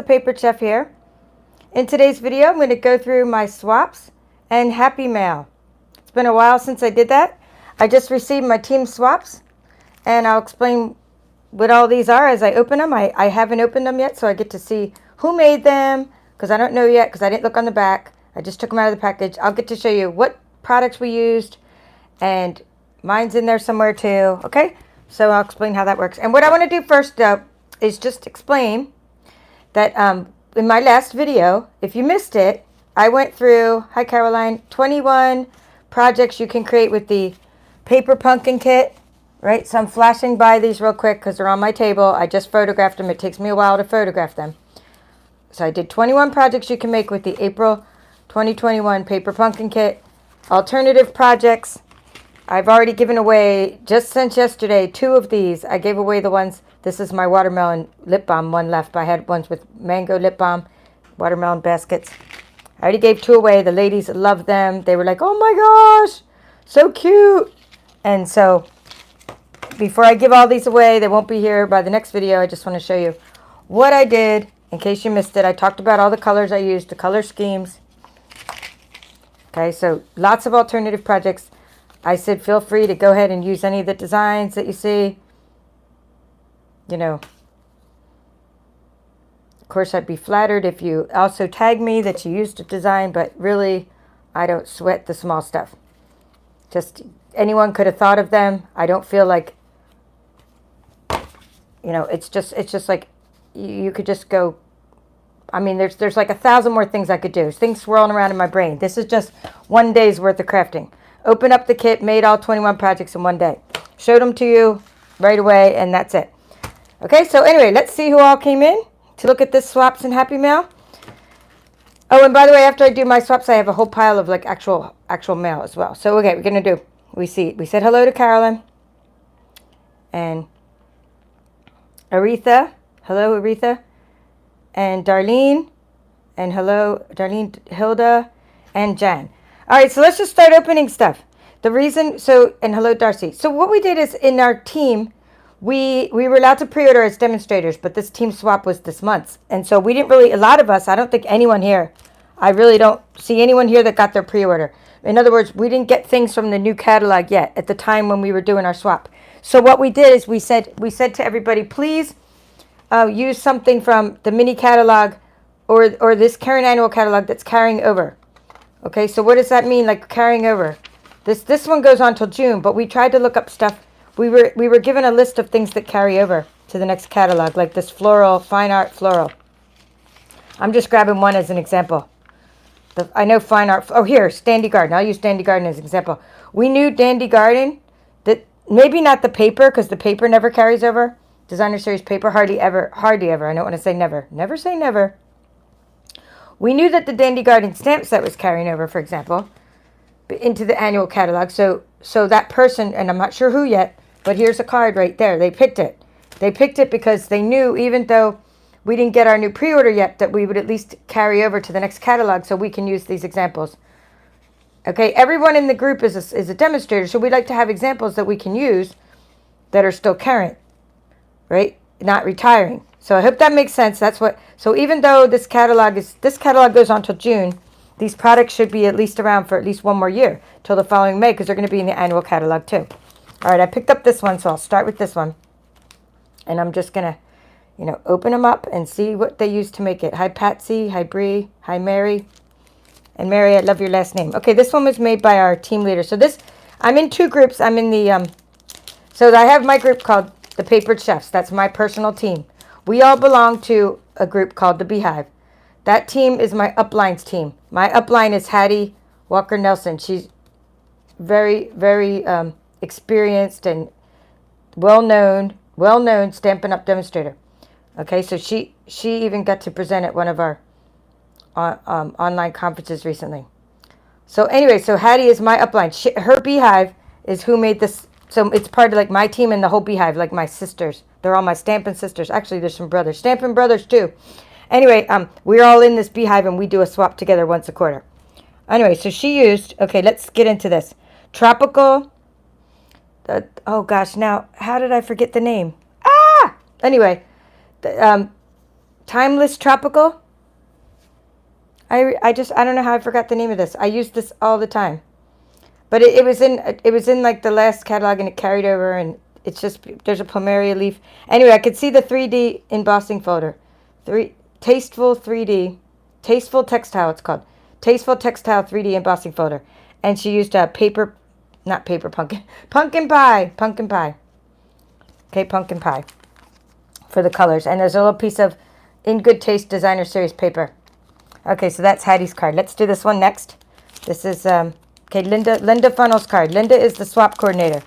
Paper Chef here. In today's video, I'm going to go through my swaps and Happy Mail. It's been a while since I did that. I just received my team swaps, and I'll explain what all these are as I open them. I haven't opened them yet, so I get to see who made them, because I don't know yet, because I didn't look on the back. I just took them out of the package. I'll get to show you what products we used, and mine's in there somewhere too, okay? So I'll explain how that works. And what I want to do first, is just explain that in my last video, if you missed it, I went through, hi Caroline, 21 projects you can create with the paper pumpkin kit, right? So I'm flashing by these real quick because they're on my table. I just photographed them. It takes me a while to photograph them. So I did 21 projects you can make with the April 2021 paper pumpkin kit. Alternative projects. I've already given away, just since yesterday, 2 of these. I gave away the ones, this is my watermelon lip balm, one left. I had ones with mango lip balm, watermelon baskets. I already gave 2 away. The ladies loved them. They were like, oh my gosh, so cute. And so before I give all these away, they won't be here by the next video. I just want to show you what I did. In case you missed it, I talked about all the colors I used, the color schemes. Okay, so lots of alternative projects. I said feel free to go ahead and use any of the designs that you see. You know, of course, I'd be flattered if you also tag me that you used a design, but really, I don't sweat the small stuff. Just anyone could have thought of them. I don't feel like, you know, it's just like you could just go. I mean, there's like 1,000 more things I could do. Things swirling around in my brain. This is just one day's worth of crafting. Open up the kit, made all 21 projects in one day. Showed them to you right away, and that's it. Okay, so anyway, let's see who all came in to look at this swaps and Happy Mail. Oh, and by the way, after I do my swaps, I have a whole pile of like actual mail as well. So okay, we're gonna do. We said hello to Carolyn and Aretha. Hello, Aretha. And Darlene. And hello, Darlene, Hilda, and Jan. All right, so let's just start opening stuff. The reason, and hello, Darcy. So what we did is in our team, we were allowed to pre-order as demonstrators, but this team swap was this month. And so we didn't really, a lot of us, I don't think anyone here, I really don't see anyone here that got their pre-order. In other words, we didn't get things from the new catalog yet at the time when we were doing our swap. So what we did is we said to everybody, please use something from the mini catalog or this current annual catalog that's carrying over. Okay, so what does that mean, like carrying over? This one goes on till June, but we tried to look up stuff. We were given a list of things that carry over to the next catalog, like this floral, fine art floral. I'm just grabbing one as an example. I know fine art, oh here, Dandy Garden. I'll use Dandy Garden as an example. We knew Dandy Garden, that maybe not the paper, because the paper never carries over. Designer Series paper, hardly ever. I don't want to say never. Never say never. We knew that the Dandy Garden stamp set was carrying over, for example, into the annual catalog. So that person, and I'm not sure who yet, but here's a card right there. They picked it. They picked it because they knew, even though we didn't get our new pre-order yet, that we would at least carry over to the next catalog so we can use these examples. Okay, everyone in the group is a demonstrator, so we'd like to have examples that we can use that are still current, right? Not retiring. So I hope that makes sense. That's what. So even though this catalog goes on till June, these products should be at least around for at least one more year till the following May, because they're going to be in the annual catalog too. All right, I picked up this one, so I'll start with this one, and I'm just gonna, open them up and see what they used to make it. Hi Patsy, hi Bree, hi Mary, and Mary, I love your last name. Okay, this one was made by our team leader. So I'm in 2 groups. I'm in the so I have my group called the Papered Chefs. That's my personal team. We all belong to a group called the Beehive. That team is my uplines team. My upline is Hattie Walker Nelson. She's very, very experienced and well-known Stampin' Up! Demonstrator. Okay, so she even got to present at one of our online conferences recently. So anyway, so Hattie is my upline. Her Beehive is who made this. So it's part of like my team and the whole Beehive, like my sisters. They're all my Stampin' sisters. Actually, there's some brothers. Stampin' brothers too. Anyway, we're all in this Beehive and we do a swap together once a quarter. Anyway, so she used, okay, let's get into this. Tropical, oh gosh, now, how did I forget the name? Anyway, Timeless Tropical. I don't know how I forgot the name of this. I use this all the time. But it was in like the last catalog, and it carried over, and it's just, there's a plumeria leaf. Anyway, I could see the 3D embossing folder. Tasteful 3D, Tasteful Textile it's called. Tasteful Textile 3D embossing folder. And she used a pumpkin pie. Okay, pumpkin pie for the colors. And there's a little piece of In Good Taste Designer Series paper. Okay, so that's Hattie's card. Let's do this one next. This is, okay, Linda Funnel's card. Linda is the swap coordinator.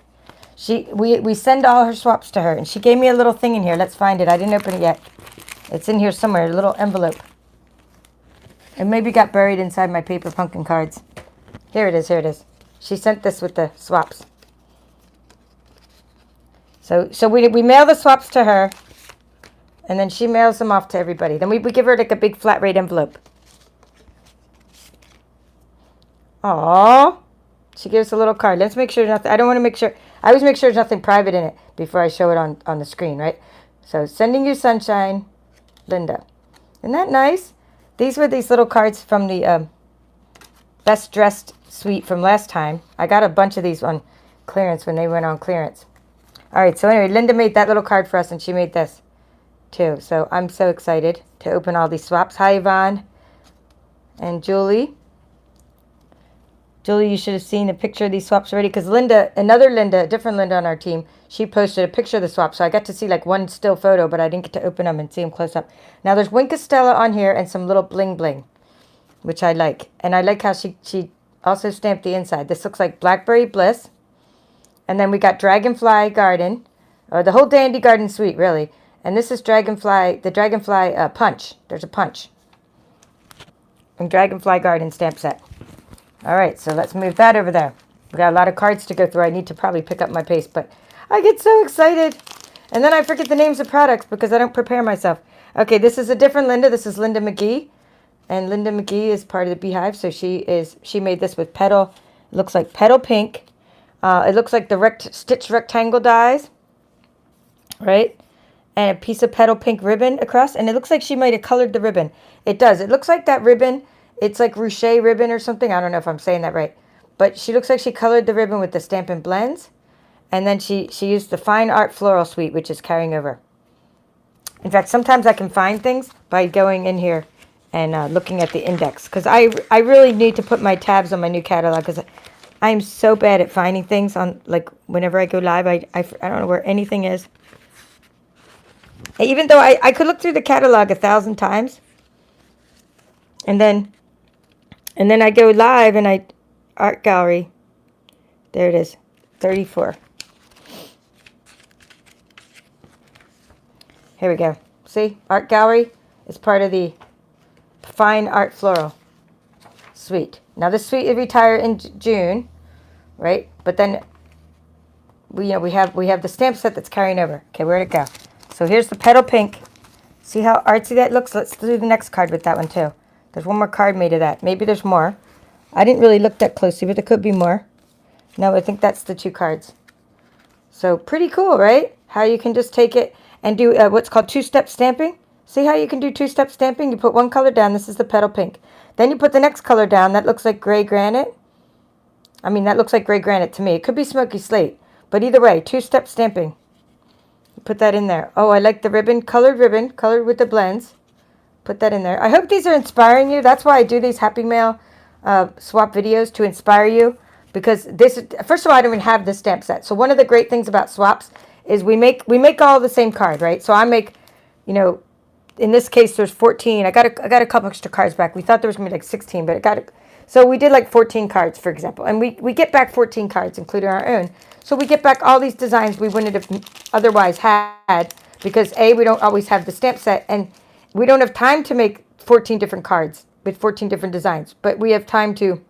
We send all her swaps to her, and she gave me a little thing in here. Let's find it. I didn't open it yet. It's in here somewhere, a little envelope. It maybe got buried inside my paper pumpkin cards. Here it is. She sent this with the swaps. So we mail the swaps to her, and then she mails them off to everybody. Then we give her like a big flat rate envelope. Aww. She gives a little card. Let's make sure nothing. I don't want to make sure. I always make sure there's nothing private in it before I show it on the screen, right? So, sending you sunshine, Linda. Isn't that nice? These were these little cards from the Best Dressed suite from last time. I got a bunch of these on clearance when they went on clearance. All right, so anyway, Linda made that little card for us, and she made this too. So I'm so excited to open all these swaps. Hi, Yvonne and Julie. Julie, you should have seen a picture of these swaps already, because Linda, another Linda, a different Linda on our team, she posted a picture of the swap. So I got to see like one still photo, but I didn't get to open them and see them close up. Now there's Wink Stella on here and some little bling bling, which I like. And I like how she also stamped the inside. This looks like Blackberry Bliss. And then we got Dragonfly Garden, or the whole Dandy Garden suite, really. And this is the Dragonfly Punch. There's a punch. And Dragonfly Garden stamp set. All right, so let's move that over there. We got a lot of cards to go through. I need to probably pick up my pace, but I get so excited. And then I forget the names of products because I don't prepare myself. Okay, this is a different Linda. This is Linda Mcgee. And Linda Mcgee is part of the Beehive, so she made this with petal. It looks like petal pink. It looks like the stitch rectangle dies, right? And a piece of petal pink ribbon across. And it looks like she might have colored the ribbon. It does. It looks like that ribbon. It's like ruche ribbon or something. I don't know if I'm saying that right. But she looks like she colored the ribbon with the Stampin' Blends. And then she used the Fine Art Floral Suite, which is carrying over. In fact, sometimes I can find things by going in here and looking at the index. Because I really need to put my tabs on my new catalog. Because I'm so bad at finding things on, like, whenever I go live. I don't know where anything is. Even though I could look through the catalog 1,000 times. And then I go live and Art Gallery. There it is. 34. Here we go. See? Art Gallery is part of the Fine Art Floral suite. Now this suite will retire in June, right? But then we have the stamp set that's carrying over. Okay, where'd it go? So here's the petal pink. See how artsy that looks? Let's do the next card with that one too. There's one more card made of that. Maybe there's more. I didn't really look that closely, but there could be more. No, I think that's the 2 cards. So pretty cool, right? How you can just take it and do what's called 2-step stamping. See how you can do 2-step stamping? You put one color down. This is the petal pink. Then you put the next color down. That looks like gray granite. I mean, that looks like gray granite to me. It could be smoky slate. But either way, 2-step stamping. Put that in there. Oh, I like the ribbon, colored with the blends. Put that in there. I hope these are inspiring you. That's why I do these Happy Mail swap videos, to inspire you. Because first of all, I don't even have this stamp set. So one of the great things about swaps is we make all the same card, right? So I make, in this case, there's 14. I got a couple extra cards back. We thought there was going to be like 16, but so we did like 14 cards, for example. And we get back 14 cards, including our own. So we get back all these designs we wouldn't have otherwise had, because A, we don't always have the stamp set, and we don't have time to make 14 different cards with 14 different designs. But we have time to,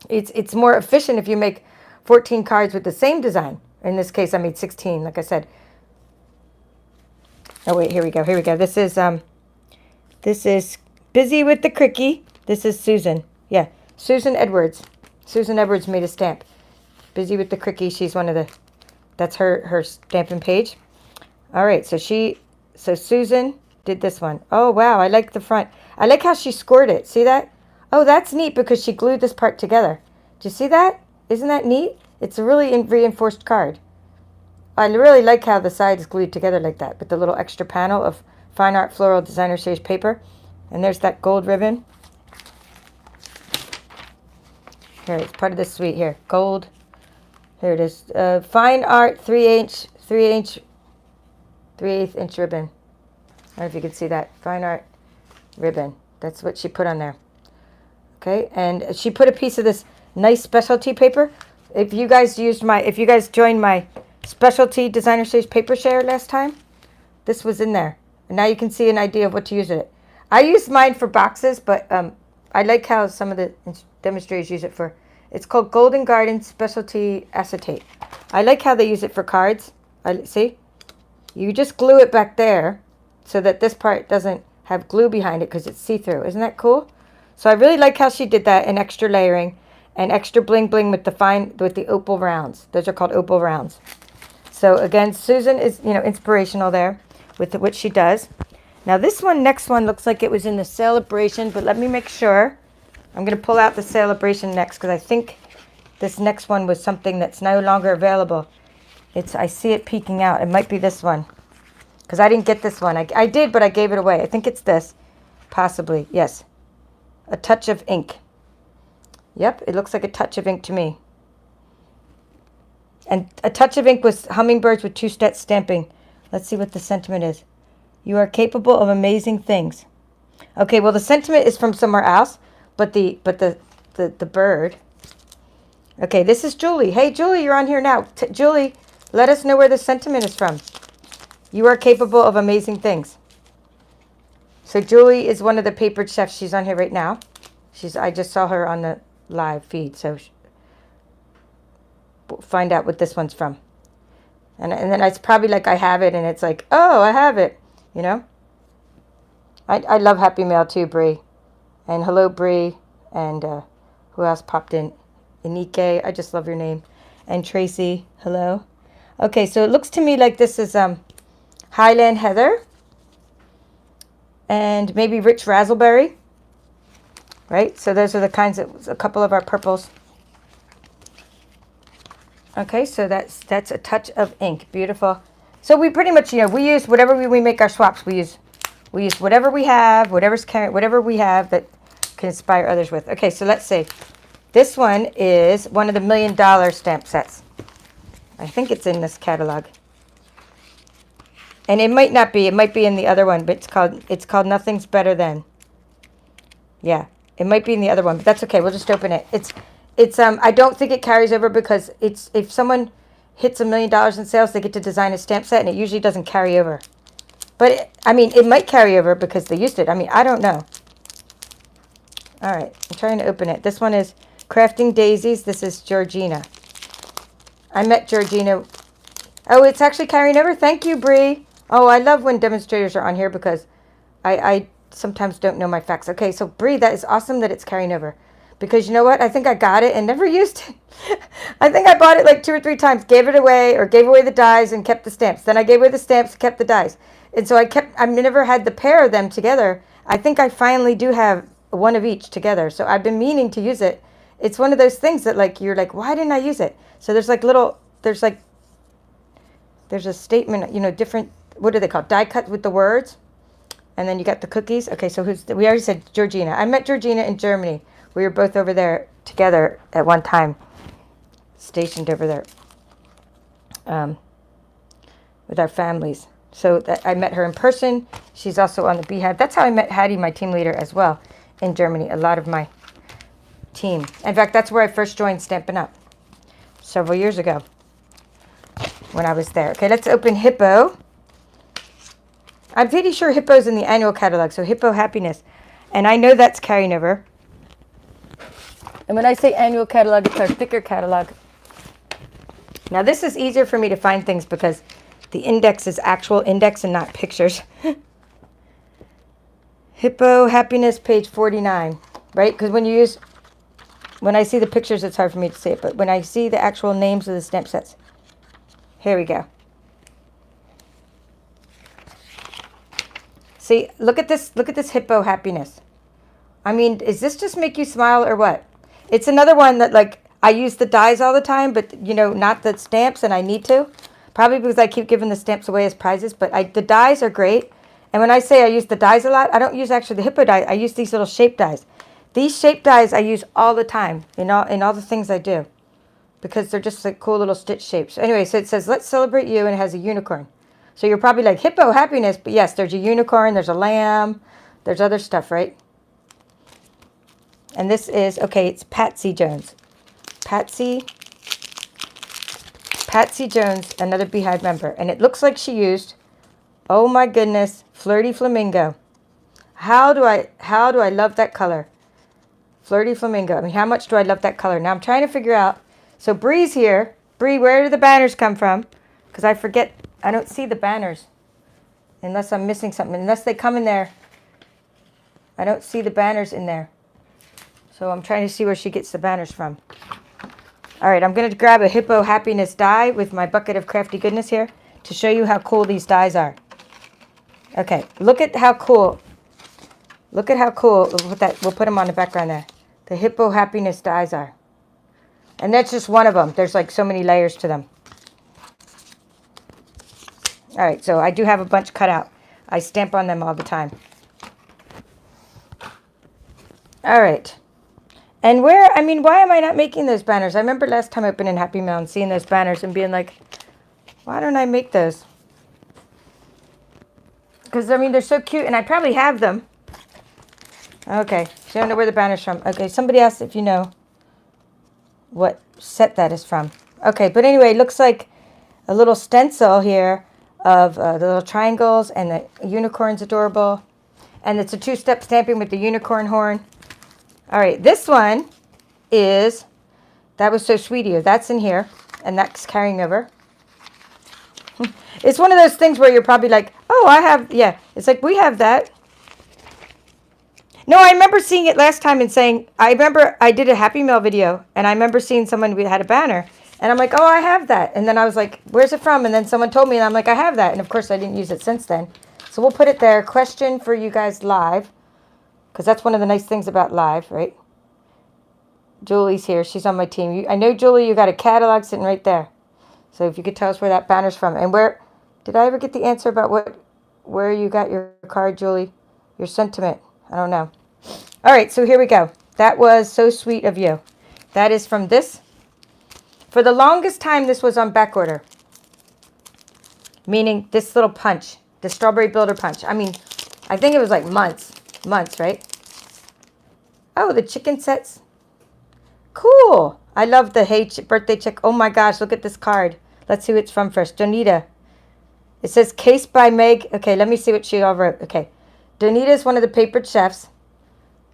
it's more efficient if you make 14 cards with the same design. In this case, I made 16, like I said. Oh, wait, here we go. This is Busy with the Cricky. This is Susan. Yeah, Susan Edwards. Susan Edwards made a stamp. Busy with the Cricky. She's one of that's her stamping page. All right, so Susan did this one. Oh, wow. I like the front. I like how she scored it. See that? Oh, that's neat because she glued this part together. Do you see that? Isn't that neat? It's a really reinforced card. I really like how the side is glued together like that with the little extra panel of Fine Art Floral Designer Series paper. And there's that gold ribbon. Here, it's part of this suite here. Gold. Here it is. Fine Art 3/8 inch ribbon. I don't know if you can see that. Fine Art ribbon. That's what she put on there. Okay, and she put a piece of this nice specialty paper. If you guys joined my specialty designer series paper share last time, this was in there. And now you can see an idea of what to use it. I used mine for boxes, but I like how some of the demonstrators use it for. It's called Golden Garden Specialty Acetate. I like how they use it for cards. See? You just glue it back there so that this part doesn't have glue behind it because it's see-through. Isn't that cool? So I really like how she did that, and extra layering and extra bling bling with the opal rounds. Those are called opal rounds. So again, Susan is, inspirational there with what she does. Now this next one looks like it was in the Celebration, but let me make sure. I'm going to pull out the Celebration next because I think this next one was something that's no longer available. I see it peeking out. It might be this one because I didn't get this one. I did, but I gave it away. I think it's this. Possibly. Yes. A touch of ink. Yep, it looks like a touch of ink to me. And a touch of ink was hummingbirds with two-step stamping. Let's see what the sentiment is. You are capable of amazing things. Okay, well the sentiment is from somewhere else, but the bird. Okay, this is Julie. Hey Julie, you're on here now. Julie, let us know where the sentiment is from. You are capable of amazing things. So Julie is one of the papered chefs. She's on here right now. I just saw her on the live feed, so we'll find out what this one's from. And then it's probably like I have it, and it's like, oh, I have it, I love Happy Mail too, Bree. And hello, Bree. And who else popped in? Inike, I just love your name. And Tracy, hello. Okay, so it looks to me like this is Highland Heather. And maybe Rich Razzleberry. Right? So those are the kinds of, a couple of our purples. Okay, so that's a touch of ink. Beautiful. So we pretty much, we use whatever we make our swaps. We use whatever we have, whatever we have that can inspire others with. Okay, so let's see. This one is one of the $1 million stamp sets. I think it's in this catalog. And it might not be. It might be in the other one, but it's called Nothing's Better Than. Yeah, it might be in the other one, but that's okay. We'll just open it. It's I don't think it carries over because if someone hits $1 million in sales, they get to design a stamp set, and it usually doesn't carry over. But it might carry over because they used it. I don't know. All right, I'm trying to open it. This one is Crafting Daisies. This is Georgina. I met Georgina. Oh, it's actually carrying over. Thank you, Bree. Oh, I love when demonstrators are on here because I sometimes don't know my facts. Okay, so Bree, that is awesome that it's carrying over. Because you know what? I think I got it and never used it. I think I bought it like 2 or 3 times, gave it away, or gave away the dies and kept the stamps. Then I gave away the stamps and kept the dies. And so I've never had the pair of them together. I think I finally do have one of each together. So I've been meaning to use it. It's one of those things that you're like, why didn't I use it? So there's a statement, different, what are they called? Die cut with the words. And then you got the cookies. Okay, so we already said Georgina. I met Georgina in Germany. We were both over there together at one time, stationed over there with our families. So I met her in person. She's also on the Beehive. That's how I met Hattie, my team leader, as well, in Germany. A lot of my team. In fact, that's where I first joined Stampin' Up! Several years ago when I was there. Okay, let's open Hippo. I'm pretty sure Hippo's in the annual catalog, so Hippo Happiness. And I know that's carrying over. And when I say annual catalog, it's our thicker catalog. Now this is easier for me to find things because the index is actual index and not pictures. Hippo Happiness, page 49, right? Because when I see the pictures, it's hard for me to see it. But when I see the actual names of the stamp sets, here we go. See, look at this hippo happiness. I mean, does this just make you smile or what? It's another one that, like, I use the dies all the time, but, you know, not the stamps, and I need to. Probably because I keep giving the stamps away as prizes, but the dies are great. And when I say I use the dies a lot, I don't use actually the hippo dies. I use these little shape dies. These shape dies I use all the time in all the things I do, because they're just like cool little stitch shapes. Anyway, so it says, let's celebrate you, and it has a unicorn. So you're probably like, hippo happiness, but yes, there's a unicorn, there's a lamb, there's other stuff, right? And this is, okay, it's Patsy Jones. Patsy Jones, another Beehive member. And it looks like she used, oh my goodness, Flirty Flamingo. How do I love that color? Flirty Flamingo. I mean, how much do I love that color? Now I'm trying to figure out. So Bree's here. Bree, where do the banners come from? Because I forget. I don't see the banners. Unless I'm missing something. Unless they come in there. I don't see the banners in there. So I'm trying to see where she gets the banners from. All right, I'm going to grab a Hippo Happiness die with my bucket of crafty goodness here to show you how cool these dies are. Okay, look at how cool. Look at how cool. We'll put them on the background there. The Hippo Happiness dies are. And that's just one of them. There's like so many layers to them. All right, so I do have a bunch cut out. I stamp on them all the time. All right. And why am I not making those banners? I remember last time opening Happy Mail and seeing those banners and being like, why don't I make those? Because, I mean, they're so cute, and I probably have them. Okay, so I don't know where the banner's from. Okay, somebody asked if you know what set that is from. Okay, but anyway, it looks like a little stencil here of the little triangles, and the unicorn's adorable. And it's a two-step stamping with the unicorn horn. All right, this one is, that was so sweet of you. That's in here, and that's carrying over. It's one of those things where you're probably like, oh, I have, yeah. It's like, we have that. No, I remember seeing it last time and saying, I remember I did a Happy Mail video, and I remember seeing someone who had a banner, and I'm like, oh, I have that. And then I was like, where's it from? And then someone told me, and I'm like, I have that. And of course, I didn't use it since then. So we'll put it there. Question for you guys live, because that's one of the nice things about live, right? Julie's here. She's on my team. I know, Julie, you got a catalog sitting right there. So if you could tell us where that banner's from. And where, did I ever get the answer about where you got your card, Julie? Your sentiment. I don't know. All right, so here we go. That was so sweet of you. That is from this. For the longest time, this was on back order. Meaning this little punch, the Strawberry Builder punch. I mean, I think it was like months, right? Oh, the chicken sets. Cool. I love the Hey Birthday Chick. Oh my gosh, look at this card. Let's see who it's from first. Donita. It says Case by Meg. Okay, let me see what she all wrote. Okay. Donita is one of the papered chefs.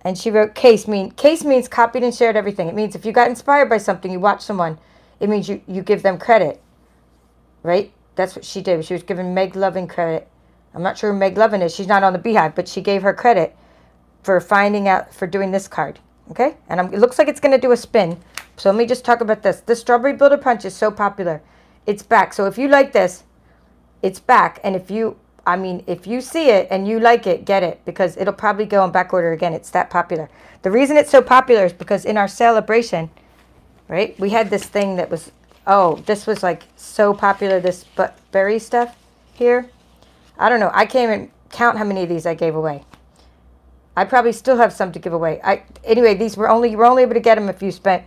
And she wrote case. Case means copied and shared everything. It means if you got inspired by something, you watch someone, it means you give them credit. Right? That's what she did. She was giving Meg Lovin credit. I'm not sure who Meg Lovin is. She's not on the Beehive, but she gave her credit for doing this card. Okay? And it looks like it's going to do a spin. So let me just talk about this. This Strawberry Builder Punch is so popular. It's back. So if you like this, it's back. And if you see it and you like it, get it, because it'll probably go on back order again. It's that popular. The reason it's so popular is because in our celebration, right, we had this thing that was, this was like so popular, this berry stuff here. I don't know. I can't even count how many of these I gave away. I probably still have some to give away. Anyway, you were only able to get them if you spent,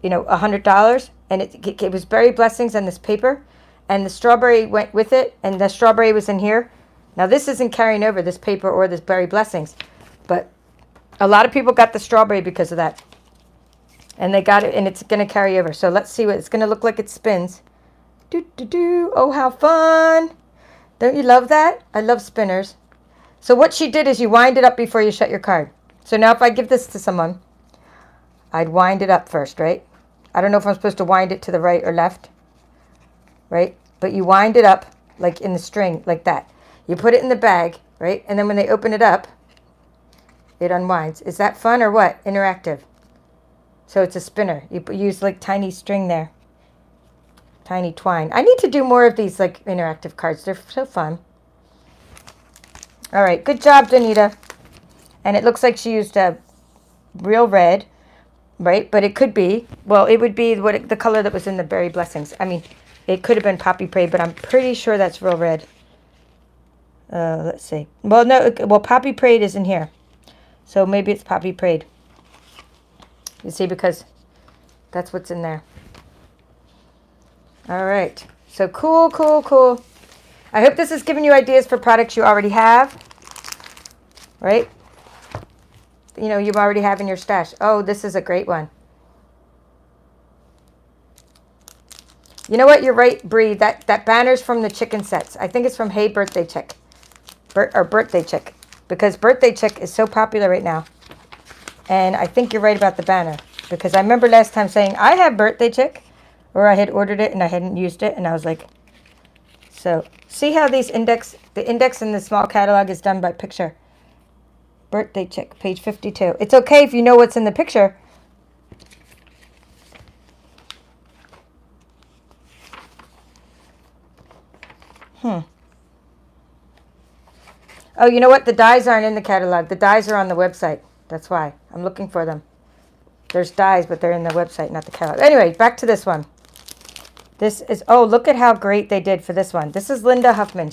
$100, and it was berry blessings on this paper. And the strawberry went with it, and the strawberry was in here. Now, this isn't carrying over, this paper or this berry blessings, but a lot of people got the strawberry because of that. And they got it, and it's going to carry over. So let's see what it's going to look like. It spins. Oh, how fun. Don't you love that? I love spinners. So what she did is you wind it up before you shut your card. So now if I give this to someone, I'd wind it up first, right? I don't know if I'm supposed to wind it to the right or left. Right? But you wind it up like in the string, like that. You put it in the bag, right? And then when they open it up, it unwinds. Is that fun or what? Interactive. So it's a spinner. You use like tiny string there. Tiny twine. I need to do more of these like interactive cards. They're so fun. All right, good job, Danita. And it looks like she used a real red, right? But it could be, well, it would be the color that was in the Berry Blessings. I mean, it could have been Poppy Parade, but I'm pretty sure that's real red. Let's see. Well, no, well, Poppy Parade is in here. So maybe it's Poppy Parade. You see, because that's what's in there. All right. So cool, cool, cool. I hope this is giving you ideas for products you already have. Right? You know, you already have in your stash. Oh, this is a great one. You know what? You're right, Bree. That banner's from the chicken sets. I think it's from Hey Birthday Chick. Or Birthday Chick. Because Birthday Chick is so popular right now. And I think you're right about the banner. Because I remember last time saying, I have Birthday Chick. Or I had ordered it and I hadn't used it. And I was like, so see how these the index in the small catalog is done by picture. Birthday Chick, page 52. It's okay if you know what's in the picture. Oh, you know what? The dies aren't in the catalog. The dies are on the website. That's why. I'm looking for them. There's dies, but they're in the website, not the catalog. Anyway, back to this one. This is, oh, look at how great they did for this one. This is Linda Huffman.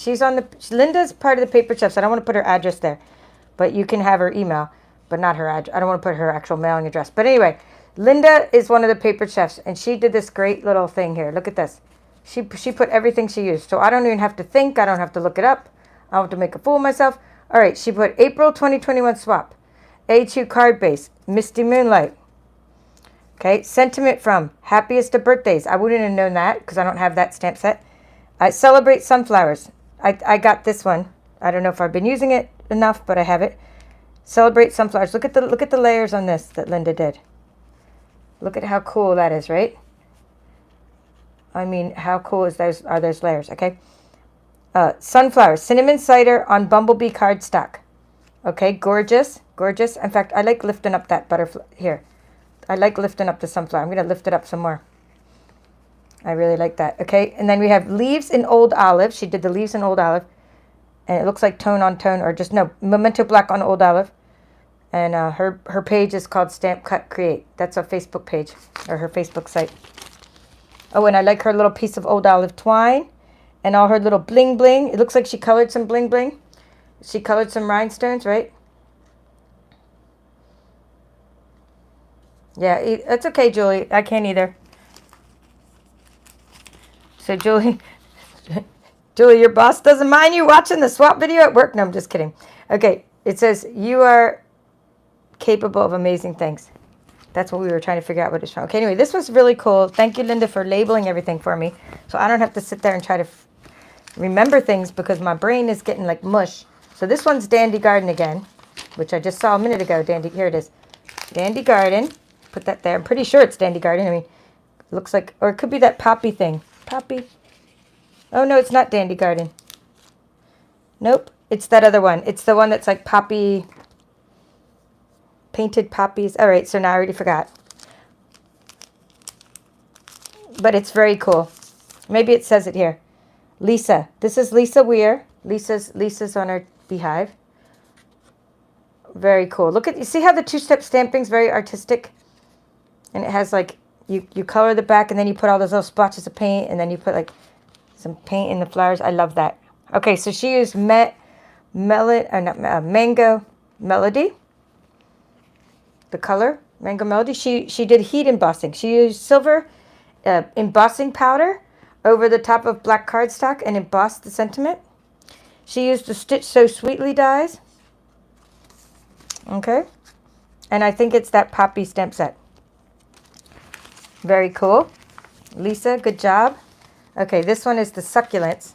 Linda's part of the Paper Chefs. I don't want to put her address there, but you can have her email, but not her address. I don't want to put her actual mailing address. But anyway, Linda is one of the Paper Chefs, and she did this great little thing here. Look at this. She put everything she used. So I don't even have to think. I don't have to look it up. I don't have to make a fool of myself. All right, she put April 2021 swap. A2 card base. Misty Moonlight. Okay, sentiment from Happiest of Birthdays. I wouldn't have known that because I don't have that stamp set. Celebrate Sunflowers. I got this one. I don't know if I've been using it enough, but I have it. Celebrate Sunflowers. Look at the layers on this that Linda did. Look at how cool that is, right? I mean, how cool are those layers? Okay. Sunflowers. Cinnamon cider on bumblebee cardstock. Okay, gorgeous, gorgeous. In fact, I like lifting up that butterfly here. I like lifting up the sunflower. I'm going to lift it up some more. I really like that. Okay, and then we have Leaves in Old Olive. She did the Leaves in Old Olive. And it looks like tone on tone, or just, no, Memento Black on Old Olive. And her page is called Stamp Cut Create. That's a Facebook page, or her Facebook site. Oh, and I like her little piece of Old Olive twine. And all her little bling bling. It looks like she colored some bling bling. She colored some rhinestones, right? Yeah, that's okay, Julie. I can't either. So, Julie, your boss doesn't mind you watching the swap video at work? No, I'm just kidding. Okay, it says, you are capable of amazing things. That's what we were trying to figure out what it's from. Okay, anyway, this was really cool. Thank you, Linda, for labeling everything for me. So I don't have to sit there and try to remember things because my brain is getting like mush. So this one's Dandy Garden again, which I just saw a minute ago. Here it is. Dandy Garden. Put that there. I'm pretty sure it's Dandy Garden. I mean, it looks like, or it could be that poppy thing. Poppy. Oh, no, it's not Dandy Garden. Nope. It's that other one. It's the one that's like poppy, painted poppies. All right, so now I already forgot. But it's very cool. Maybe it says it here. Lisa. This is Lisa Weir. Lisa's on her beehive. Very cool. Look at, you see how the two-step stamping is very artistic? And it has like, you color the back and then you put all those little splotches of paint and then you put like some paint in the flowers. I love that. Okay, so she used Mango Melody. The color, Mango Melody. She did heat embossing. She used silver embossing powder over the top of black cardstock and embossed the sentiment. She used the Stitch So Sweetly dies. Okay. And I think it's that Poppy stamp set. Very cool. Lisa, good job. Okay, this one is the Succulents.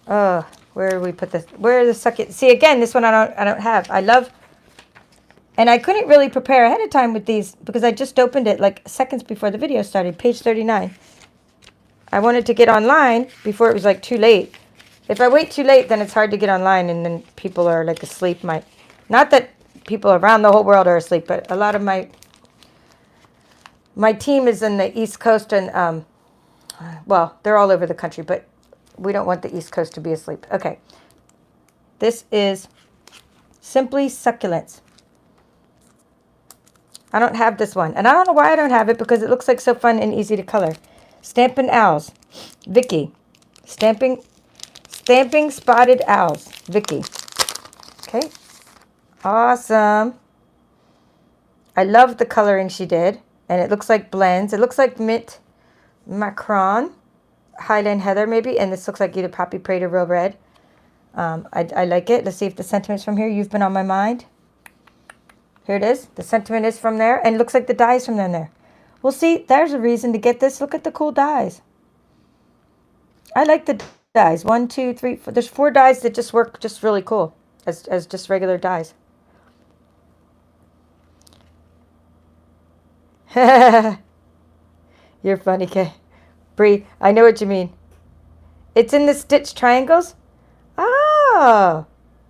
Oh, where do we put this? Where are the succulents? See, again, this one I don't have. I love, and I couldn't really prepare ahead of time with these because I just opened it like seconds before the video started, page 39. I wanted to get online before it was like too late. If I wait too late, then it's hard to get online and then people are like asleep. Not that people around the whole world are asleep, but a lot of my team is in the East Coast and, well, they're all over the country, but we don't want the East Coast to be asleep. Okay. This is Simply Succulents. I don't have this one. And I don't know why I don't have it, because it looks like so fun and easy to color. Stampin' Owls. Vicky. Stamping Spotted Owls. Vicky. Okay. Awesome. I love the coloring she did. And it looks like blends. It looks like Mint Macron. Highland Heather maybe. And this looks like either Poppy Prate or Real Red. I like it. Let's see if the sentiment's from here. You've been on my mind. Here it is. The sentiment is from there. And it looks like the die is from there. Well, see, there's a reason to get this. Look at the cool dies. I like the dies. 1, 2, 3, 4. There's 4 dies that just work just really cool as just regular dies. You're funny, Kay. Bree, I know what you mean. It's in the stitch triangles? Oh,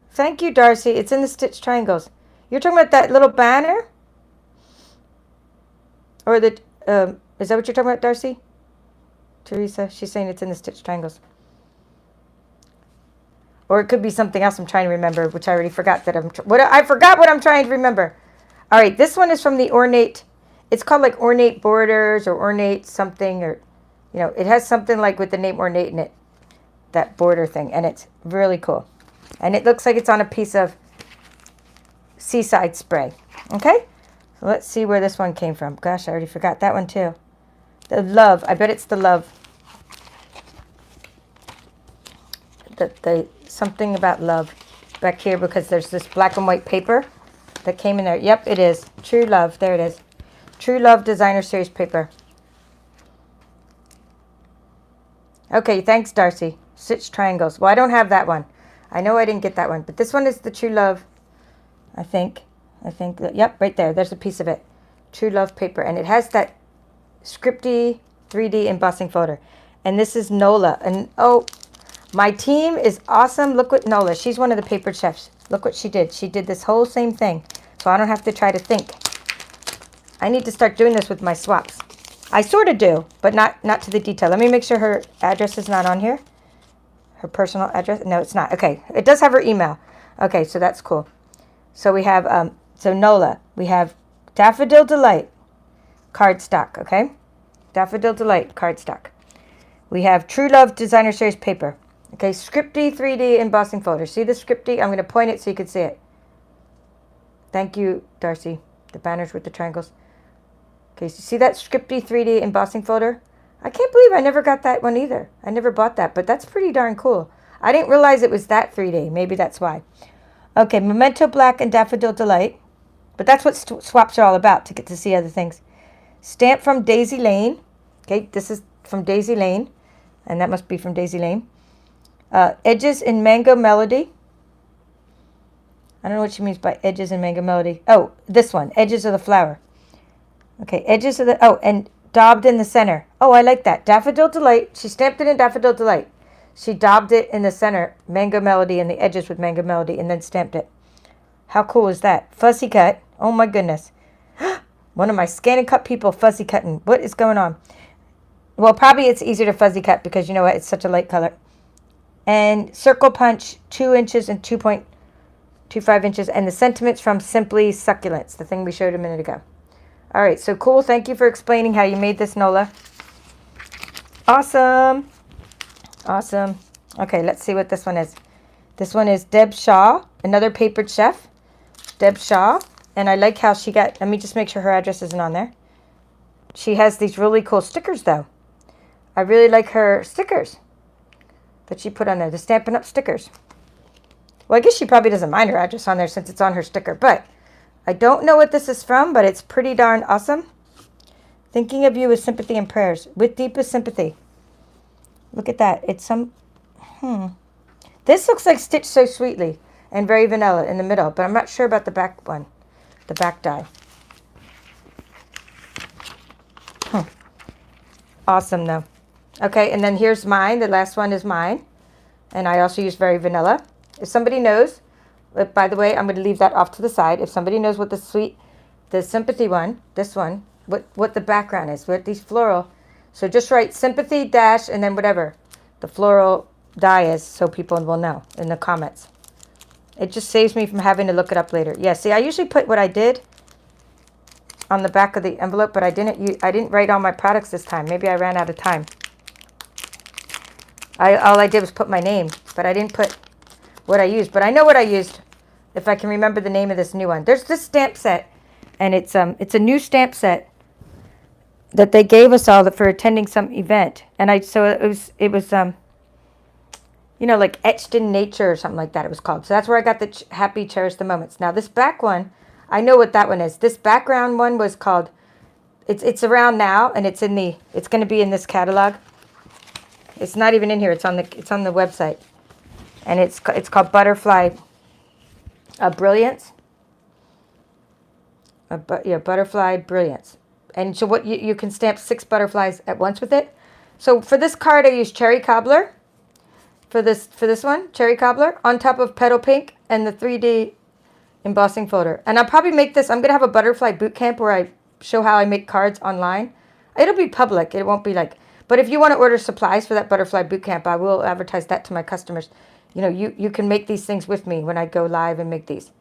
thank you, Darcy. It's in the stitch triangles. You're talking about that little banner? Or the, is that what you're talking about, Darcy? Teresa, she's saying it's in the stitch triangles. Or it could be something else I'm trying to remember, which I already forgot that I forgot what I'm trying to remember. All right, this one is from the Ornate. It's called like Ornate Borders or Ornate something, or, you know, it has something like with the name Ornate in it, that border thing, and it's really cool. And it looks like it's on a piece of Seaside Spray. Okay, so let's see where this one came from. Gosh, I already forgot that one too. The Love. I bet it's the Love. The something about love back here, because there's this black and white paper that came in there. Yep, it is. True Love. There it is. True Love Designer Series paper. Okay, thanks, Darcy. Stitch triangles. Well, I don't have that one. I know I didn't get that one, but this one is the True Love. I think that, yep, right there. There's a piece of it. True Love paper, and it has that scripty 3D embossing folder. And this is Nola. And oh, my team is awesome. Look what Nola. She's one of the paper chefs. Look what she did. She did this whole same thing, so I don't have to try to think. I need to start doing this with my swaps. I sort of do, but not to the detail. Let me make sure her address is not on here. Her personal address. No, it's not. Okay. It does have her email. Okay, so that's cool. So we have, so Nola. We have Daffodil Delight cardstock, okay? Daffodil Delight cardstock. We have True Love Designer Series paper. Okay, scripty 3D embossing folder. See the scripty? I'm going to point it so you can see it. Thank you, Darcy. The banners with the triangles. Okay, so see that scripty 3D embossing folder? I can't believe I never got that one either. I never bought that, but that's pretty darn cool. I didn't realize it was that 3D. Maybe that's why. Okay, Memento Black and Daffodil Delight. But that's what swaps are all about, to get to see other things. Stamp from Daisy Lane. Okay, this is from Daisy Lane. And that must be from Daisy Lane. Edges in Mango Melody. I don't know what she means by edges in Mango Melody. Oh, this one. Edges of the flower. Okay, edges of the... Oh, and daubed in the center. Oh, I like that. Daffodil Delight. She stamped it in Daffodil Delight. She daubed it in the center, Mango Melody, and the edges with Mango Melody, and then stamped it. How cool is that? Fuzzy cut. Oh, my goodness. One of my scan and cut people fuzzy cutting. What is going on? Well, probably it's easier to fuzzy cut because, you know what, it's such a light color. And circle punch, 2 inches and 2.25 inches. And the sentiments from Simply Succulents, the thing we showed a minute ago. All right, so cool. Thank you for explaining how you made this, Nola. Awesome. Awesome. Okay, let's see what this one is. This one is Deb Shaw, another papered chef. Deb Shaw. And I like how she got, let me just make sure her address isn't on there. She has these really cool stickers, though. I really like her stickers that she put on there, the Stampin' Up! Stickers. Well, I guess she probably doesn't mind her address on there since it's on her sticker, but I don't know what this is from, but it's pretty darn awesome. Thinking of you with sympathy and prayers. With deepest sympathy. Look at that. It's some, This looks like Stitched So Sweetly and very vanilla in the middle, but I'm not sure about the back one, the back die. Awesome, though. Okay, and then here's mine. The last one is mine. And I also use very vanilla. If somebody knows, by the way, I'm going to leave that off to the side. If somebody knows what the sympathy one, this one, what the background is, what these floral. So just write sympathy dash and then whatever the floral die is so people will know in the comments. It just saves me from having to look it up later. Yeah, see, I usually put what I did on the back of the envelope, but I didn't write all my products this time. Maybe I ran out of time. All I did was put my name, but I didn't put what I used. But I know what I used, if I can remember the name of this new one. There's this stamp set, and it's a new stamp set that they gave us all for attending some event. And it was you know, like Etched in Nature or something like that it was called. So that's where I got the Happy Cherish the Moments. Now this back one, I know what that one is. This background one was called, it's around now, and it's going to be in this catalog. It's not even in here. It's on the website, and it's called Butterfly Brilliance. Butterfly Brilliance. And so what you can stamp 6 butterflies at once with it. So for this card, I use Cherry Cobbler. For this one, Cherry Cobbler on top of Petal Pink and the 3D embossing folder. And I'll probably make this. I'm gonna have a butterfly boot camp where I show how I make cards online. It'll be public. It won't be like. But if you want to order supplies for that butterfly boot camp, I will advertise that to my customers. You know, you can make these things with me when I go live and make these.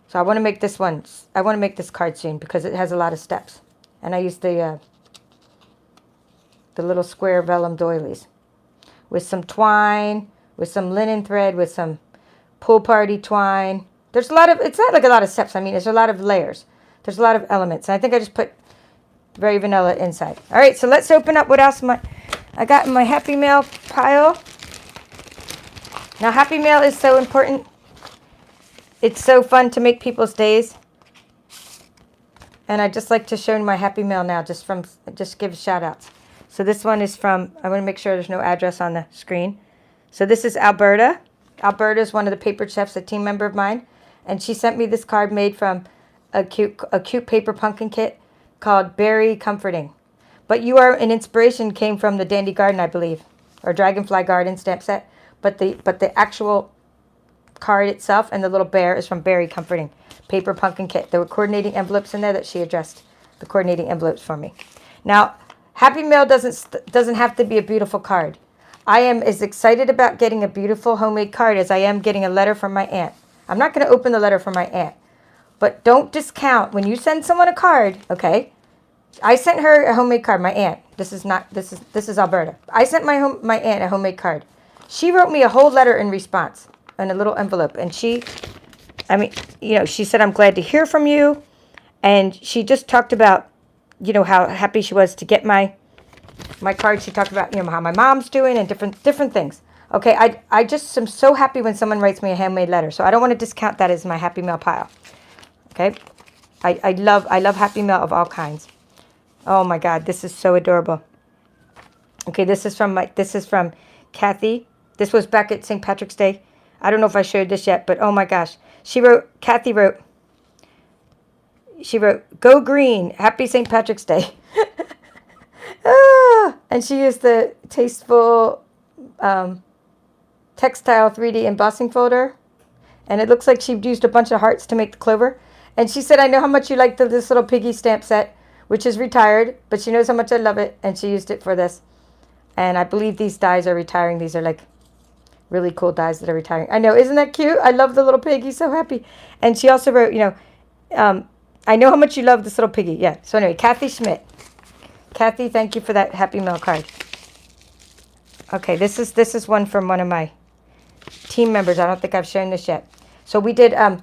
So I want to make this one. I want to make this card soon because it has a lot of steps. And I use the little square vellum doilies with some twine, with some linen thread, with some pool party twine. There's a lot of, it's not like a lot of steps. I mean, there's a lot of layers. There's a lot of elements. And I think I just put very vanilla inside. All right, so let's open up what else I got in my Happy Mail pile. Now, Happy Mail is so important. It's so fun to make people's days. And I just like to show my Happy Mail now, just give shout outs. So this one is from, I want to make sure there's no address on the screen. So this is Alberta. Alberta is one of the paper chefs, a team member of mine. And she sent me this card made from a cute paper pumpkin kit called Berry Comforting. But You Are an Inspiration came from the Dandy Garden, I believe, or Dragonfly Garden stamp set. But the actual card itself and the little bear is from Berry Comforting paper pumpkin kit. There were coordinating envelopes in there that she addressed the coordinating envelopes for me. Now, Happy Mail doesn't have to be a beautiful card. I am as excited about getting a beautiful homemade card as I am getting a letter from my aunt. I'm not going to open the letter from my aunt. But don't discount when you send someone a card, okay? I sent her a homemade card, my aunt. This is Alberta. I sent my aunt a homemade card. She wrote me a whole letter in response in a little envelope. And she said, I'm glad to hear from you. And she just talked about, you know, how happy she was to get my card. She talked about, you know, how my mom's doing and different things. Okay, I just am so happy when someone writes me a handmade letter. So I don't want to discount that as my Happy Mail pile. Okay, I love Happy Mail of all kinds. Oh my God, this is so adorable. Okay, this is from Kathy. This was back at St. Patrick's Day. I don't know if I showed this yet, but oh my gosh, Kathy wrote, "Go green, happy St. Patrick's Day." And she used the tasteful textile 3D embossing folder, and it looks like she used a bunch of hearts to make the clover. And she said, I know how much you like this little piggy stamp set, which is retired, but she knows how much I love it, and she used it for this. And I believe these dies are retiring. These are like really cool dies that are retiring. I know, isn't that cute? I love the little pig. He's so happy. And she also wrote, you know, I know how much you love this little piggy. Yeah. So anyway, Kathy Schmidt. Kathy, thank you for that Happy Mail card. Okay, this is one from one of my team members. I don't think I've shown this yet. So we did, I'm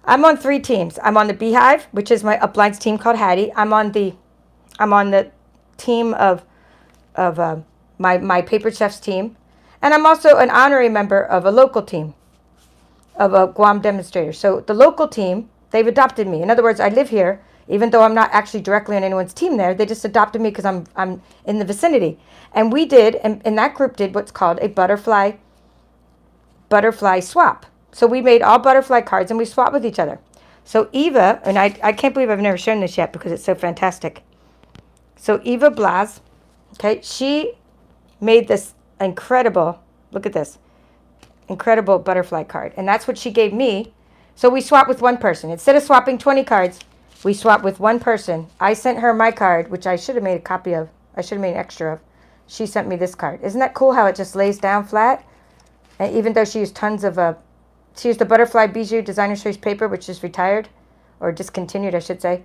on 3 teams. I'm on the Beehive, which is my uplines team called Hattie. I'm on the team of my Paper Chefs team. And I'm also an honorary member of a local team of a Guam demonstrator. So the local team, they've adopted me. In other words, I live here, even though I'm not actually directly on anyone's team there. They just adopted me because I'm in the vicinity. And we did, and that group did what's called a butterfly swap. So we made all butterfly cards and we swapped with each other. So Eva, and I can't believe I've never shown this yet because it's so fantastic. So Eva Blas, okay, she made this incredible, look at this, incredible butterfly card. And that's what she gave me. So we swapped with one person. Instead of swapping 20 cards, we swapped with one person. I sent her my card, which I should have made a copy of. I should have made an extra of. She sent me this card. Isn't that cool how it just lays down flat? And even though she used tons of she used the Butterfly Bijou Designer Series paper, which is retired, or discontinued, I should say.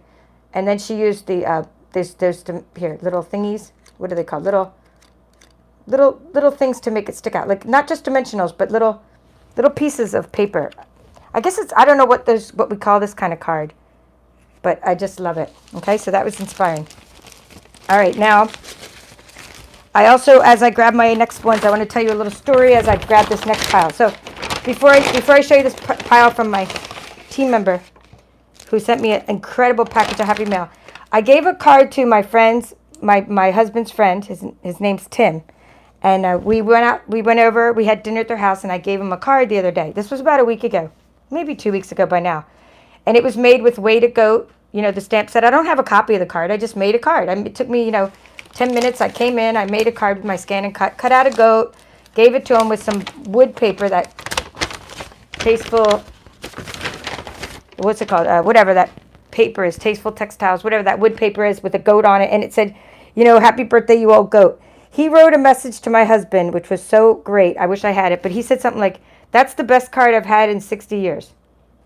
And then she used the, there's here, little thingies. What are they called? Little things to make it stick out. Like, not just dimensionals, but little pieces of paper. I guess it's, I don't know what we call this kind of card, but I just love it. Okay, so that was inspiring. All right, now, I also, as I grab my next ones, I want to tell you a little story as I grab this next pile. So, before I show you this pile from my team member, who sent me an incredible package of Happy Mail, I gave a card to my friend's, my husband's friend. His name's Tim, and we went over. We had dinner at their house, and I gave him a card the other day. This was about a week ago, maybe 2 weeks ago by now, and it was made with Way to Goat. You know, the stamp set. I don't have a copy of the card. I just made a card. It took me, 10 minutes. I came in. I made a card with my scan and cut out a goat, gave it to him with some wood paper, that tasteful, what's it called? Whatever that paper is, Tasteful Textiles, whatever that wood paper is, with a goat on it. And it said, happy birthday, you old goat. He wrote a message to my husband, which was so great. I wish I had it. But he said something like, that's the best card I've had in 60 years.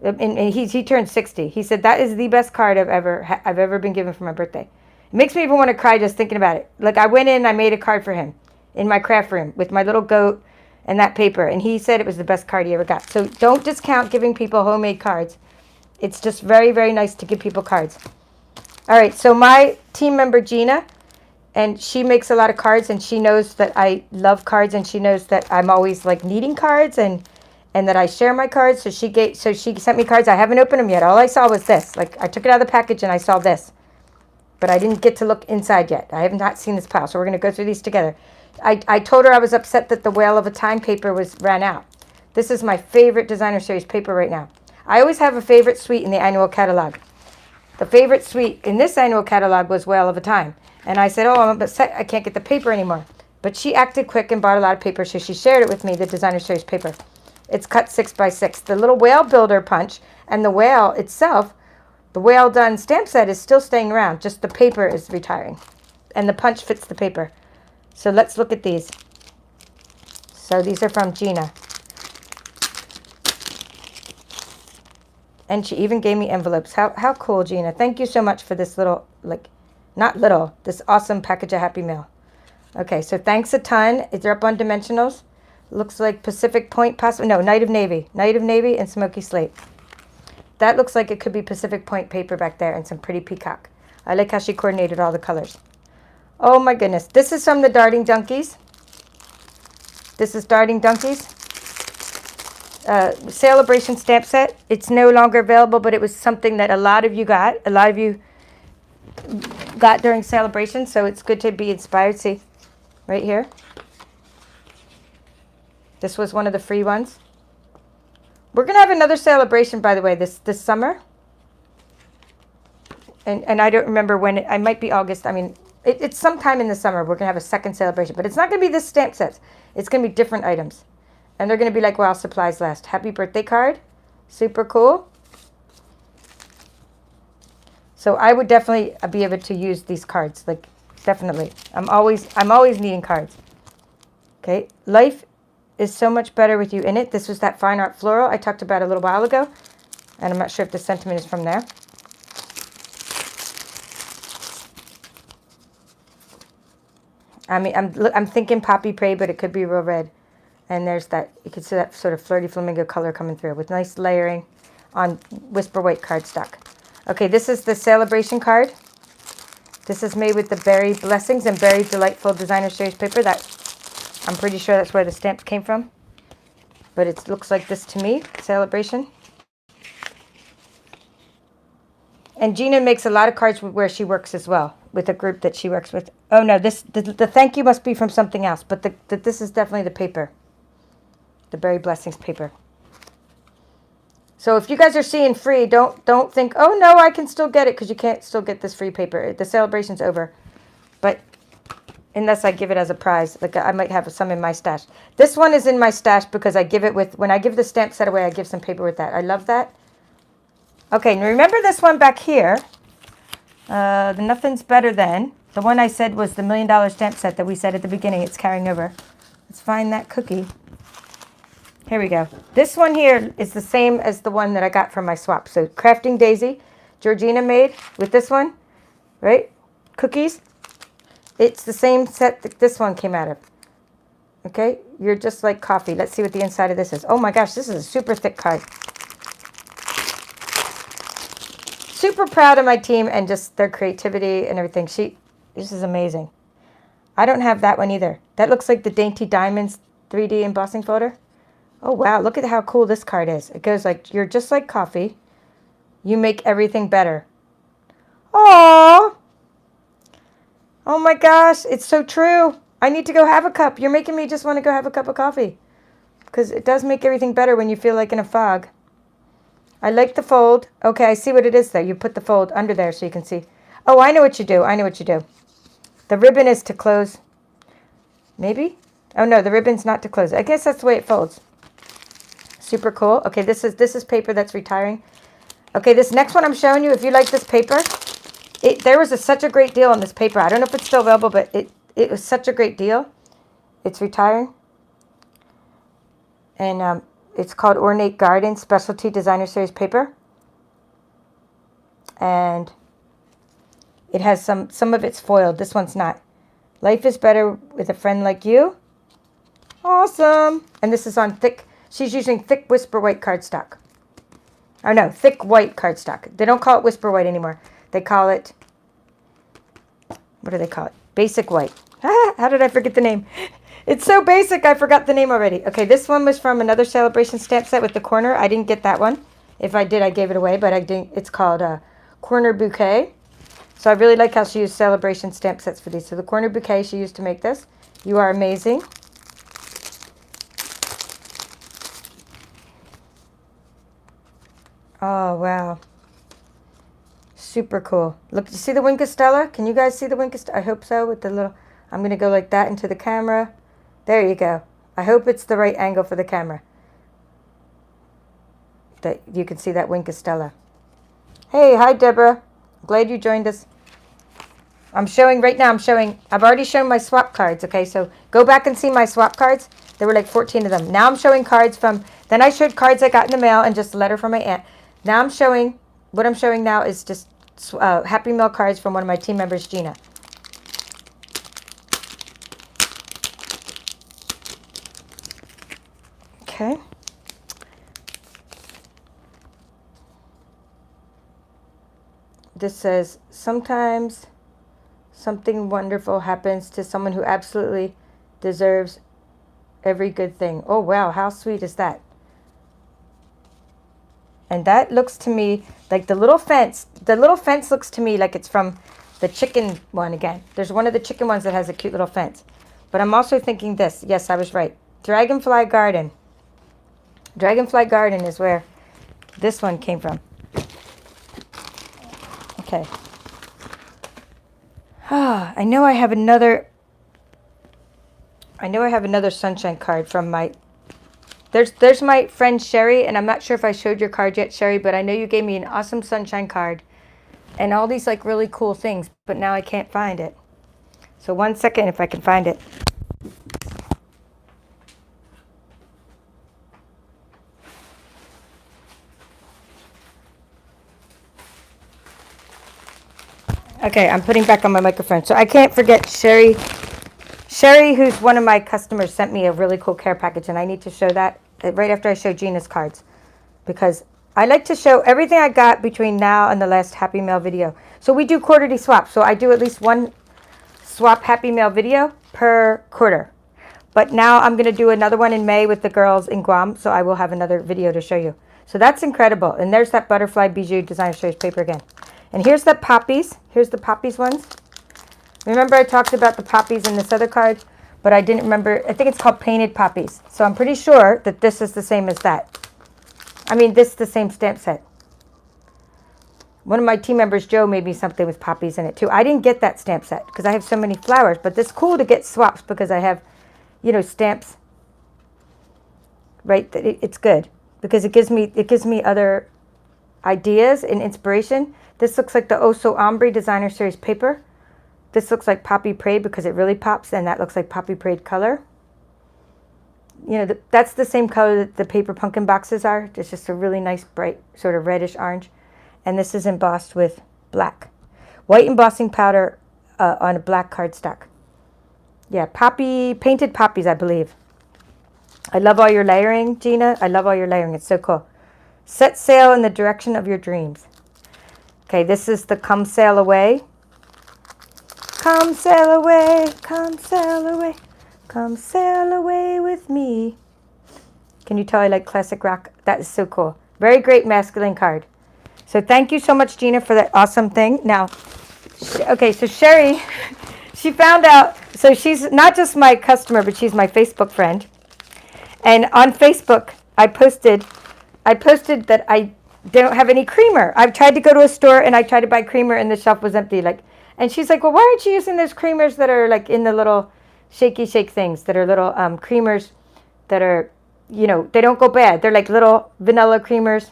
And he turned 60. He said, that is the best card I've ever been given for my birthday. It makes me even want to cry just thinking about it. Like, I went in, I made a card for him in my craft room with my little goat and that paper. And he said it was the best card he ever got. So don't discount giving people homemade cards. It's just very, very nice to give people cards. All right, so my team member, Gina, and she makes a lot of cards, and she knows that I love cards, and she knows that I'm always, like, needing cards, and that I share my cards. So she sent me cards. I haven't opened them yet. All I saw was this. Like, I took it out of the package, and I saw this. But I didn't get to look inside yet. I have not seen this pile, so we're going to go through these together. I told her I was upset that the Whale of a Time paper ran out. This is my favorite Designer Series paper right now. I always have a favorite suite in the annual catalog. The favorite suite in this annual catalog was Whale of a Time. And I said, I'm upset I can't get the paper anymore. But she acted quick and bought a lot of paper, so she shared it with me, the Designer Series paper. It's cut 6x6. The little whale builder punch and the whale itself, the Whale Done stamp set, is still staying around. Just the paper is retiring. And the punch fits the paper. So let's look at these. So these are from Gina. And she even gave me envelopes. How cool, Gina. Thank you so much for this little, this awesome package of Happy Mail. Okay, so thanks a ton. They're up on dimensionals. Looks like Pacific Point, Night of Navy. Night of Navy and Smoky Slate. That looks like it could be Pacific Point paper back there, and some pretty peacock. I like how she coordinated all the colors. Oh my goodness. This is from the Darting Donkeys. This is Darting Donkeys. Celebration stamp set. It's no longer available, but it was something that a lot of you got. A lot of you got during celebration, so it's good to be inspired. See, right here. This was one of the free ones. We're going to have another celebration, by the way, this summer. And I don't remember when. I might be August. I mean, it's sometime in the summer. We're going to have a second celebration. But it's not going to be this stamp set. It's going to be different items. And they're going to be like while supplies last. Happy birthday card. Super cool. So I would definitely be able to use these cards. Like, definitely. I'm always needing cards. Okay. Life is so much better with you in it. This was that fine art floral I talked about a little while ago. And I'm not sure if the sentiment is from there. I mean, I'm thinking Poppy Prey, but it could be real red. And there's that, you can see that sort of flirty flamingo color coming through with nice layering on Whisper White cardstock. Okay, this is the celebration card. This is made with the Berry Blessings and Berry Delightful Designer Series paper. I'm pretty sure that's where the stamps came from. But it looks like this to me, celebration. And Gina makes a lot of cards where she works as well, with a group that she works with. Oh no, the thank you must be from something else, but this is definitely the paper. The Berry Blessings paper. So if you guys are seeing free, don't think, oh no, I can still get it, because you can't still get this free paper. The celebration's over. But unless I give it as a prize, like I might have some in my stash. This one is in my stash because I give it with, when I give the stamp set away, I give some paper with that. I love that. Okay, now remember this one back here. The Nothing's Better Than. The one I said was the $1 million stamp set that we said at the beginning. It's carrying over. Let's find that cookie. Here we go. This one here is the same as the one that I got from my swap. So Crafting Daisy, Georgina made with this one, right? Cookies. It's the same set that this one came out of. Okay, you're just like coffee. Let's see what the inside of this is. Oh my gosh, this is a super thick card. Super proud of my team and just their creativity and everything. This is amazing. I don't have that one either. That looks like the Dainty Diamonds 3D embossing folder. Oh wow, look at how cool this card is. It goes like, you're just like coffee. You make everything better. Aww. Oh my gosh, it's so true. I need to go have a cup. You're making me just want to go have a cup of coffee. Because it does make everything better when you feel like in a fog. I like the fold. Okay, I see what it is though. You put the fold under there so you can see. Oh, I know what you do. I know what you do. The ribbon is to close. Maybe? Oh no, the ribbon's not to close. I guess that's the way it folds. Super cool. Okay, this is paper that's retiring. Okay, this next one I'm showing you, if you like this paper, there was such a great deal on this paper. I don't know if it's still available, but it was such a great deal. It's retiring. And it's called Ornate Garden Specialty Designer Series paper. And it has some of it's foiled. This one's not. Life is better with a friend like you. Awesome. And this is on thick. She's using thick Whisper White cardstock. Oh no, thick white cardstock. They don't call it Whisper White anymore. They call it, what do they call it? Basic White. How did I forget the name? It's so basic, I forgot the name already. Okay, this one was from another Celebration stamp set with the corner. I didn't get that one. If I did, I gave it away, but I didn't. It's called Corner Bouquet. So I really like how she used Celebration stamp sets for these. So the Corner Bouquet she used to make this. You are amazing. Oh, wow. Super cool. Look, you see the Wink of Stella? Can you guys see the Wink of Stella? I hope so with the little, I'm going to go like that into the camera. There you go. I hope it's the right angle for the camera. That you can see that Wink of Stella. Hey, hi Deborah. Glad you joined us. I'm showing, right now I've already shown my swap cards, okay? So go back and see my swap cards. There were like 14 of them. Now I'm showing cards from, then I showed cards I got in the mail and just a letter from my aunt. Now I'm showing, what I'm showing now is just Happy Mail cards from one of my team members, Gina. Okay. This says, sometimes something wonderful happens to someone who absolutely deserves every good thing. Oh, wow. How sweet is that? And that looks to me like the little fence. The little fence looks to me like it's from the chicken one again. There's one of the chicken ones that has a cute little fence. But I'm also thinking this. Yes, I was right. Dragonfly Garden. Dragonfly Garden is where this one came from. Okay. I know I have another sunshine card from my, there's my friend Sherry, and I'm not sure if I showed your card yet, Sherry, but I know you gave me an awesome sunshine card and all these like really cool things, but now I can't find it. So 1 second if I can find it. Okay, I'm putting back on my microphone. So I can't forget Sherry. Sherry, who's one of my customers, sent me a really cool care package, and I need to show that right after I show Gina's cards, because I like to show everything I got between now and the last Happy Mail video. So we do quarterly swaps, so I do at least one swap Happy Mail video per quarter. But now I'm going to do another one in May with the girls in Guam, so I will have another video to show you. So that's incredible. And there's that Butterfly Bijou Designer Series paper again. And here's the Poppies. Here's the Poppies ones. Remember I talked about the Poppies in this other card, but I didn't remember. I think it's called Painted Poppies. So I'm pretty sure that this is the same as that. I mean, this is the same stamp set. One of my team members, Joe, made me something with poppies in it too. I didn't get that stamp set because I have so many flowers, but it's cool to get swaps because I have, you know, stamps. Right? It's good because it gives me other ideas and inspiration. This looks like the Oh So Ombre Designer Series paper. This looks like Poppy Parade because it really pops, and that looks like Poppy Parade color. you know, that's the same color that the paper pumpkin boxes are. It's just a really nice, bright, sort of reddish orange. And this is embossed with black. White embossing powder on a black cardstock. Yeah, painted poppies, I believe. I love all your layering, Gina. I love all your layering. It's so cool. Set sail in the direction of your dreams. Okay, this is the Come Sail Away. Come sail away, come sail away, come sail away with me. Can you tell I like classic rock? That is so cool. Very great masculine card. So thank you so much, Gina, for that awesome thing. Now, okay, so Sherry, she found out, so she's not just my customer, but she's my Facebook friend. And on Facebook, I posted that I don't have any creamer. I've tried to go to a store and I tried to buy creamer and the shelf was empty. And she's like, well, why aren't you using those creamers that are like in the little shaky shake things that are little creamers that are, you know, they don't go bad. They're like little vanilla creamers.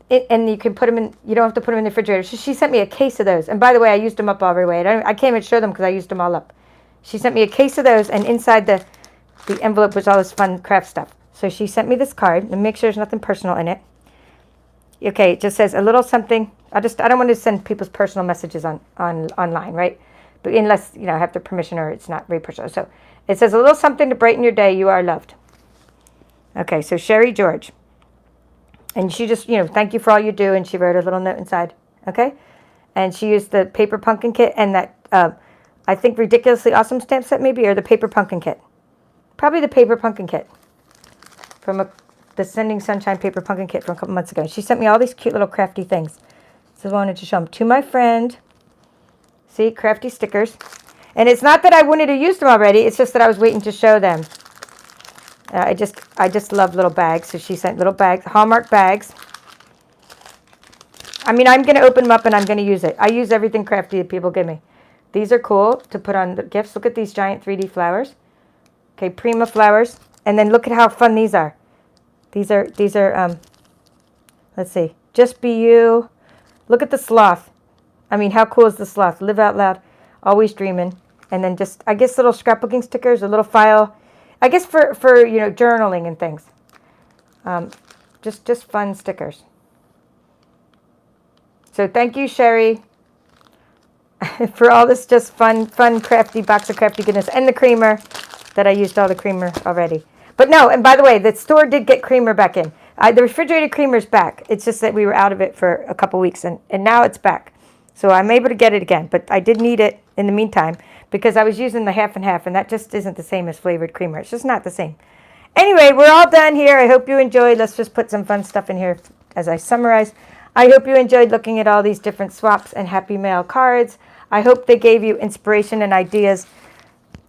And you can put them in, you don't have to put them in the refrigerator. So she sent me a case of those. And by the way, I used them up every way. I can't even show them because I used them all up. She sent me a case of those, and inside the envelope was all this fun craft stuff. So she sent me this card, and make sure there's nothing personal in it. Okay, it just says a little something. I don't want to send people's personal messages online, right? But unless, you know, I have their permission or it's not very personal. So it says a little something to brighten your day. You are loved. Okay, so Sherry George. And she just, you know, thank you for all you do. And she wrote a little note inside. Okay? And she used the paper pumpkin kit and that, I think, ridiculously awesome stamp set maybe, or the paper pumpkin kit. Probably the paper pumpkin kit from the Sending Sunshine paper pumpkin kit from a couple months ago. She sent me all these cute little crafty things. So I wanted to show them to my friend. See, crafty stickers. And it's not that I wanted to use them already. It's just that I was waiting to show them. I just love little bags. So she sent little bags, Hallmark bags. I mean, I'm going to open them up and I'm going to use it. I use everything crafty that people give me. These are cool to put on the gifts. Look at these giant 3D flowers. Okay, Prima flowers. And then look at how fun these are. These are let's see. Just Be You. Look at the sloth. I mean, how cool is the sloth? Live out loud. Always dreaming. And then just, I guess, little scrapbooking stickers, a little file. I guess for you know, journaling and things. Just fun stickers. So thank you, Sherry, for all this just fun, crafty box of crafty goodness. And the creamer that I used all the creamer already. But no, and by the way, the store did get creamer back in. The refrigerated creamer's back. It's just that we were out of it for a couple weeks, and now it's back. So I'm able to get it again. But I did need it in the meantime because I was using the half and half, and that just isn't the same as flavored creamer. It's just not the same. Anyway, we're all done here. I hope you enjoyed. Let's just put some fun stuff in here as I summarize. I hope you enjoyed looking at all these different swaps and Happy Mail cards. I hope they gave you inspiration and ideas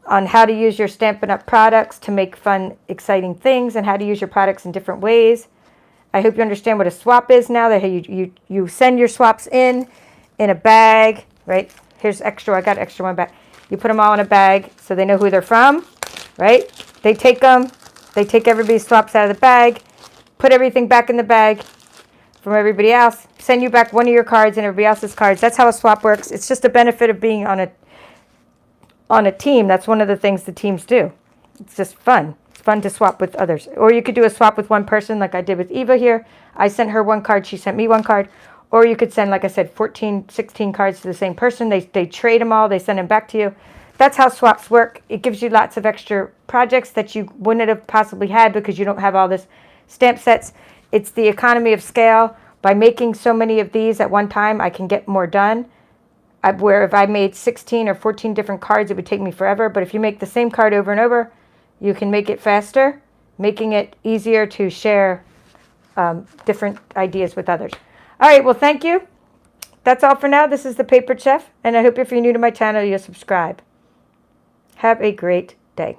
on how to use your Stampin' Up! Products to make fun, exciting things, and how to use your products in different ways. I hope you understand what a swap is now, that you send your swaps in a bag, right? Here's extra. I got extra one back. You put them all in a bag so they know who they're from, right? They take them. They take everybody's swaps out of the bag, put everything back in the bag from everybody else, send you back one of your cards and everybody else's cards. That's how a swap works. It's just a benefit of being on a team. That's one of the things the teams do. It's just fun. It's fun to swap with others. Or you could do a swap with one person like I did with Eva here. I sent her one card. She sent me one card. Or you could send, like I said, 14, 16 cards to the same person. They trade them all. They send them back to you. That's how swaps work. It gives you lots of extra projects that you wouldn't have possibly had because you don't have all this stamp sets. It's the economy of scale. By making so many of these at one time, I can get more done. Where if I made 16 or 14 different cards, it would take me forever. But if you make the same card over and over, you can make it faster, making it easier to share different ideas with others. All right, well, thank you. That's all for now. This is the Paper Chef, and I hope if you're new to my channel, you'll subscribe. Have a great day.